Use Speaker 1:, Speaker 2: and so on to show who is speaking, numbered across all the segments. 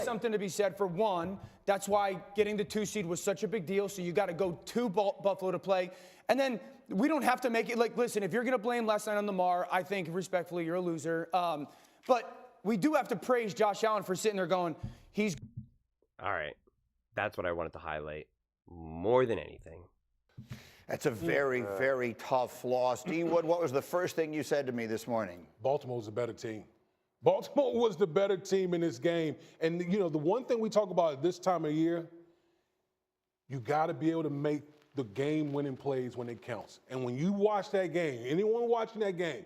Speaker 1: something to be said for one. That's why getting the 2 seed was such a big deal. So you got to go to Buffalo to play. And then we don't have to make it like, listen, if you're going to blame last night on Lamar, I think respectfully you're a loser. But we do have to praise Josh Allen for sitting there going, he's.
Speaker 2: All right. That's what I wanted to highlight more than anything.
Speaker 3: That's a very, very tough loss. D-Wood, what was the first thing you said to me this morning?
Speaker 4: Baltimore was a better team. Baltimore was the better team in this game. And, you know, the one thing we talk about at this time of year, you got to be able to make the game-winning plays when it counts. And when you watch that game, anyone watching that game,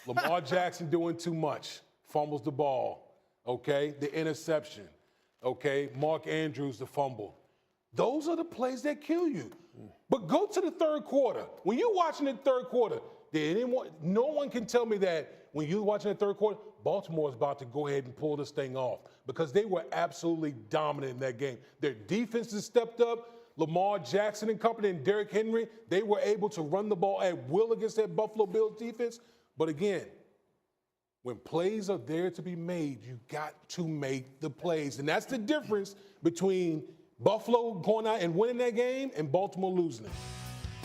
Speaker 4: Lamar Jackson doing too much, fumbles the ball, okay? The interception, okay? Mark Andrews, the fumble. Those are the plays that kill you. But go to the third quarter. When you're watching the third quarter, no one can tell me that when you're watching the third quarter, Baltimore is about to go ahead and pull this thing off because they were absolutely dominant in that game. Their defense has stepped up. Lamar Jackson and company and Derrick Henry, they were able to run the ball at will against that Buffalo Bills defense. But again, when plays are there to be made, you got to make the plays. And that's the difference between Buffalo going out and winning that game and Baltimore losing it.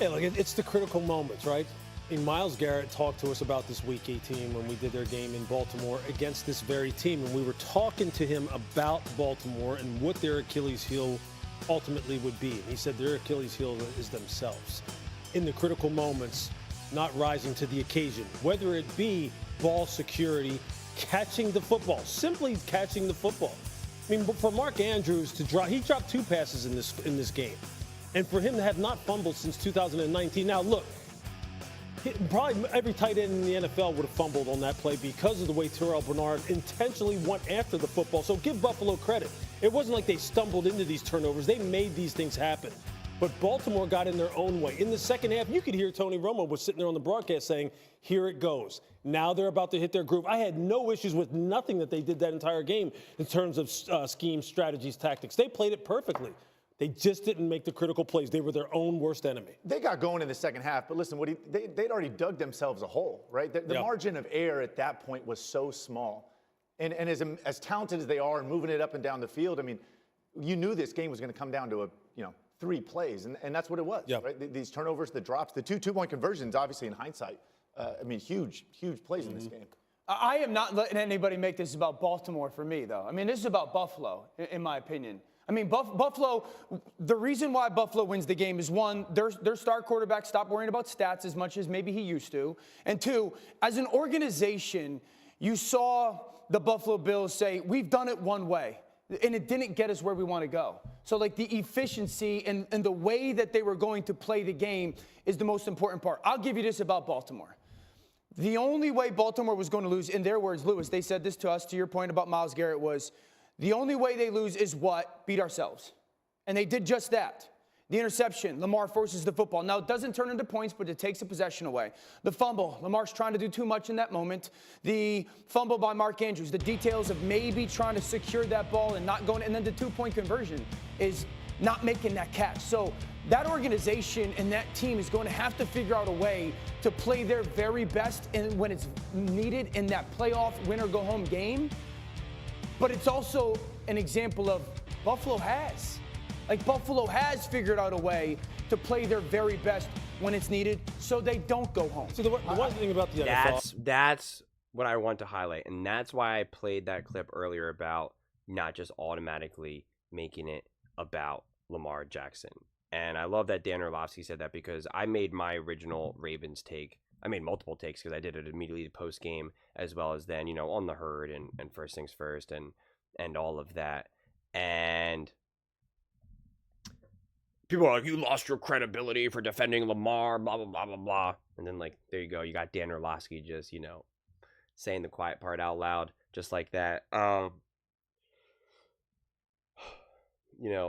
Speaker 5: Yeah, look, it's the critical moments, right? And Myles Garrett talked to us about this Week 18 when we did their game in Baltimore against this very team. And we were talking to him about Baltimore and what their Achilles heel ultimately would be. And he said their Achilles heel is themselves. In the critical moments, not rising to the occasion, whether it be ball security, catching the football, simply catching the football. I mean, for Mark Andrews to drop, he dropped 2 passes in this game. And for him to have not fumbled since 2019. Now, look, probably every tight end in the NFL would have fumbled on that play because of the way Terrell Bernard intentionally went after the football. So give Buffalo credit. It wasn't like they stumbled into these turnovers. They made these things happen. But Baltimore got in their own way. In the second half, you could hear Tony Romo was sitting there on the broadcast saying, here it goes. Now they're about to hit their groove. I had no issues with nothing that they did that entire game in terms of scheme, strategies, tactics. They played it perfectly. They just didn't make the critical plays. They were their own worst enemy.
Speaker 6: They got going in the second half, but listen, they'd already dug themselves a hole, right? The margin of error at that point was so small. And as talented as they are and moving it up and down the field, I mean, you knew this game was going to come down to 3 plays, and that's what it was, right? These turnovers, the drops, the 2 two-point conversions, obviously in hindsight, I mean, huge plays in this game.
Speaker 1: I am not letting anybody make this about Baltimore for me, though. I mean, this is about Buffalo, in my opinion. I mean, Buffalo, the reason why Buffalo wins the game is, one, their star quarterback stopped worrying about stats as much as maybe he used to. And 2, as an organization, you saw the Buffalo Bills say, we've done it one way, and it didn't get us where we want to go. So, like, the efficiency and the way that they were going to play the game is the most important part. I'll give you this about Baltimore. The only way Baltimore was going to lose, in their words, Lewis, they said this to us, to your point about Myles Garrett, was the only way they lose is what? Beat ourselves. And they did just that. The interception, Lamar forces the football. Now, it doesn't turn into points, but it takes a possession away. The fumble, Lamar's trying to do too much in that moment. The fumble by Mark Andrews, the details of maybe trying to secure that ball and not going, and then the 2-point conversion is not making that catch. So that organization and that team is going to have to figure out a way to play their very best when it's needed in that playoff win-or-go-home game. But it's also an example of Buffalo has. Like, Buffalo has figured out a way to play their very best when it's needed so they don't go home.
Speaker 5: So the one thing about the NFL.
Speaker 2: That's what I want to highlight. And that's why I played that clip earlier about not just automatically making it about Lamar Jackson. And I love that Dan Orlovsky said that because I made my original Ravens take. I made multiple takes because I did it immediately post game as well as then, on the herd and first things first and all of that. And people are like, you lost your credibility for defending Lamar, blah, blah, blah, blah, blah. And then, like, there you go. You got Dan Orlovsky just, saying the quiet part out loud just like that.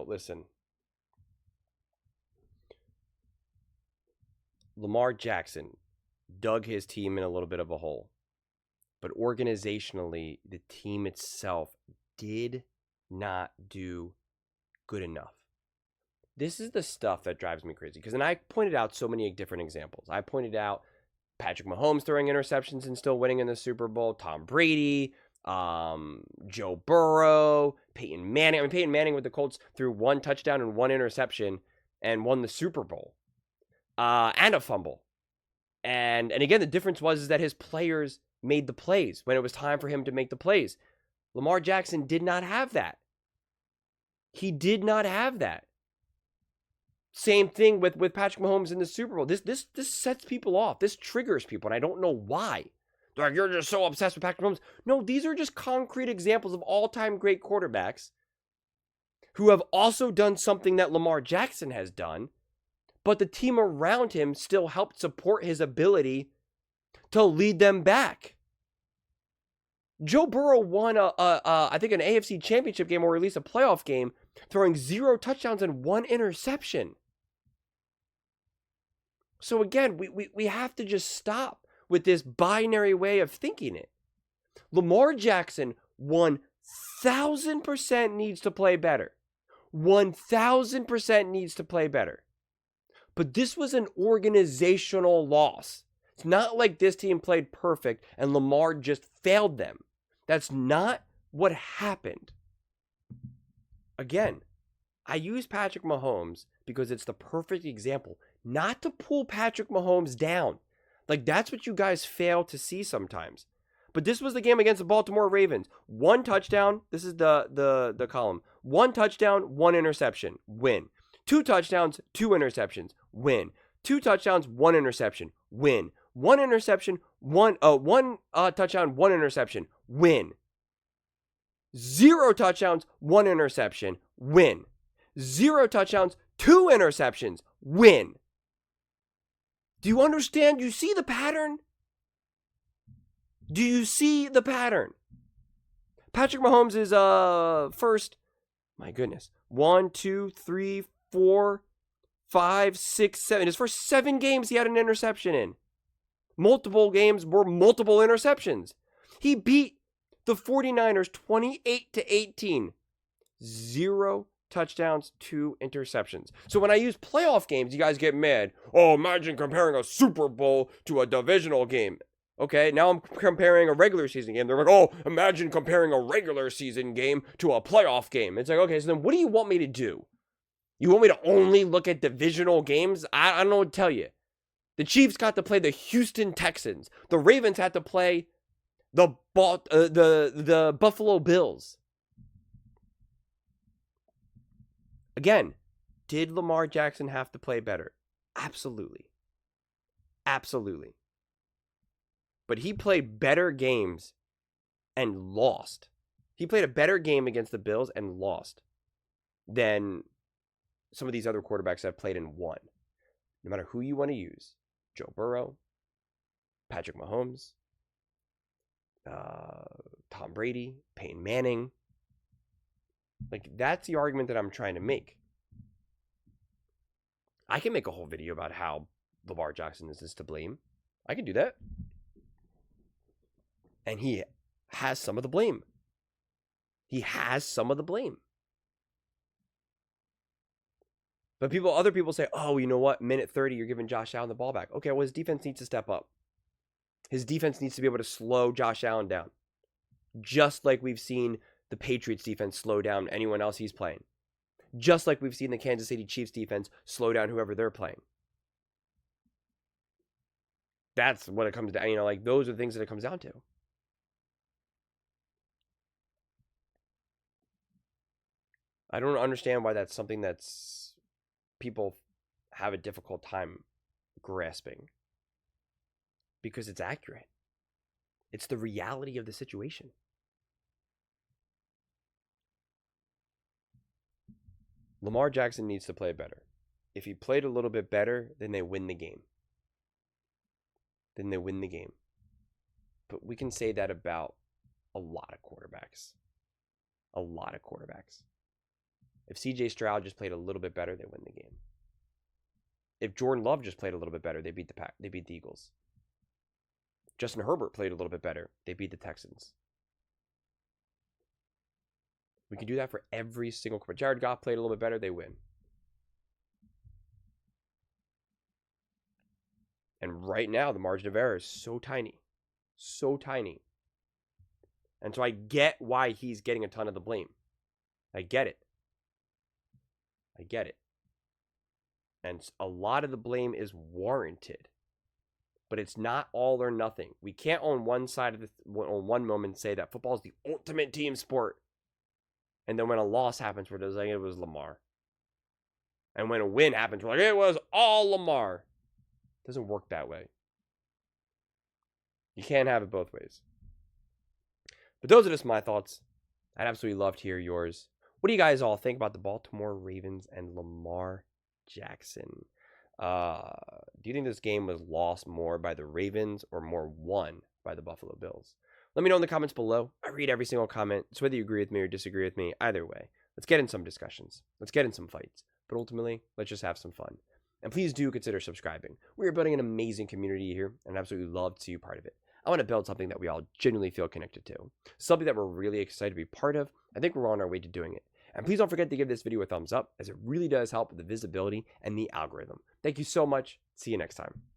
Speaker 2: Listen. Lamar Jackson dug his team in a little bit of a hole. But organizationally, the team itself did not do good enough. This is the stuff that drives me crazy. And I pointed out so many different examples. I pointed out Patrick Mahomes throwing interceptions and still winning in the Super Bowl. Tom Brady Joe Burrow, Peyton Manning. I mean, Peyton Manning with the Colts threw 1 touchdown and 1 interception and won the Super Bowl, and a fumble. And again, the difference was that his players made the plays when it was time for him to make the plays. Lamar Jackson did not have that. He did not have that. Same thing with Patrick Mahomes in the Super Bowl. This sets people off. This triggers people, and I don't know why. They're like, you're just so obsessed with Patrick Mahomes. No, these are just concrete examples of all-time great quarterbacks who have also done something that Lamar Jackson has done, but the team around him still helped support his ability to lead them back. Joe Burrow won I think an AFC championship game, or at least a playoff game, throwing 0 touchdowns and 1 interception. So again, we have to just stop with this binary way of thinking it. Lamar Jackson 1,000% needs to play better. 1,000% needs to play better. But this was an organizational loss. It's not like this team played perfect and Lamar just failed them. That's not what happened. Again, I use Patrick Mahomes because it's the perfect example, not to pull Patrick Mahomes down. Like, that's what you guys fail to see sometimes. But this was the game against the Baltimore Ravens. 1 touchdown. This is the column. 1 touchdown, 1 interception. Win. 2 touchdowns, 2 interceptions. Win. 2 touchdowns, 1 interception. Win. 1 interception, 1 touchdown, 1 interception. Win. 0 touchdowns, 1 interception. Win. 0 touchdowns, 2 interceptions. Win. Do you understand? Do you see the pattern? Do you see the pattern? Patrick Mahomes is first, my goodness, 1, 2, 3, 4, 5, 6, 7. His first 7 games he had an interception in. Multiple games were multiple interceptions. He beat the 49ers 28-18. 0 touchdowns, 2 interceptions. So when I use playoff games, you guys get mad. Oh, imagine comparing a Super Bowl to a divisional game. Okay, now I'm comparing a regular season game. They're like, oh, imagine comparing a regular season game to a playoff game. It's like, okay, so then what do you want me to do? You want me to only look at divisional games? I don't know what to tell you. The Chiefs got to play the Houston Texans. The Ravens had to play the Buffalo Bills. Again, did Lamar Jackson have to play better? Absolutely. Absolutely. But he played better games and lost. He played a better game against the Bills and lost than some of these other quarterbacks that have played and won. No matter who you want to use. Joe Burrow, Patrick Mahomes, Tom Brady, Peyton Manning. Like, that's the argument that I'm trying to make. I can make a whole video about how Lamar Jackson is to blame. I can do that. And he has some of the blame. He has some of the blame. But other people say, oh, you know what? Minute 30, you're giving Josh Allen the ball back. Okay, well, his defense needs to step up. His defense needs to be able to slow Josh Allen down. Just like we've seen the Patriots defense slow down anyone else he's playing. Just like we've seen the Kansas City Chiefs defense slow down whoever they're playing. That's what it comes down. You know, like, those are the things that it comes down to. I don't understand why that's something that's people have a difficult time grasping. Because it's accurate. It's the reality of the situation. Lamar Jackson needs to play better. If he played a little bit better, then they win the game. Then they win the game. But we can say that about a lot of quarterbacks. A lot of quarterbacks. If CJ Stroud just played a little bit better, they win the game. If Jordan Love just played a little bit better, they beat the Eagles. Justin Herbert played a little bit better, they beat the Texans. We can do that for every single quarterback. Jared Goff played a little bit better, they win. And right now, the margin of error is so tiny. So tiny. And so I get why he's getting a ton of the blame. I get it. I get it. And a lot of the blame is warranted. But it's not all or nothing. We can't on one side of on one moment say that football is the ultimate team sport. And then when a loss happens, we're just like, it was Lamar. And when a win happens, we're like, it was all Lamar. It doesn't work that way. You can't have it both ways. But those are just my thoughts. I'd absolutely love to hear yours. What do you guys all think about the Baltimore Ravens and Lamar Jackson? Do you think this game was lost more by the Ravens or more won by the Buffalo Bills? Let me know in the comments below. I read every single comment. It's whether you agree with me or disagree with me. Either way, let's get in some discussions. Let's get in some fights. But ultimately, let's just have some fun. And please do consider subscribing. We are building an amazing community here, and I'd absolutely love to see you part of it. I want to build something that we all genuinely feel connected to. Something that we're really excited to be part of. I think we're on our way to doing it. And please don't forget to give this video a thumbs up, as it really does help with the visibility and the algorithm. Thank you so much. See you next time.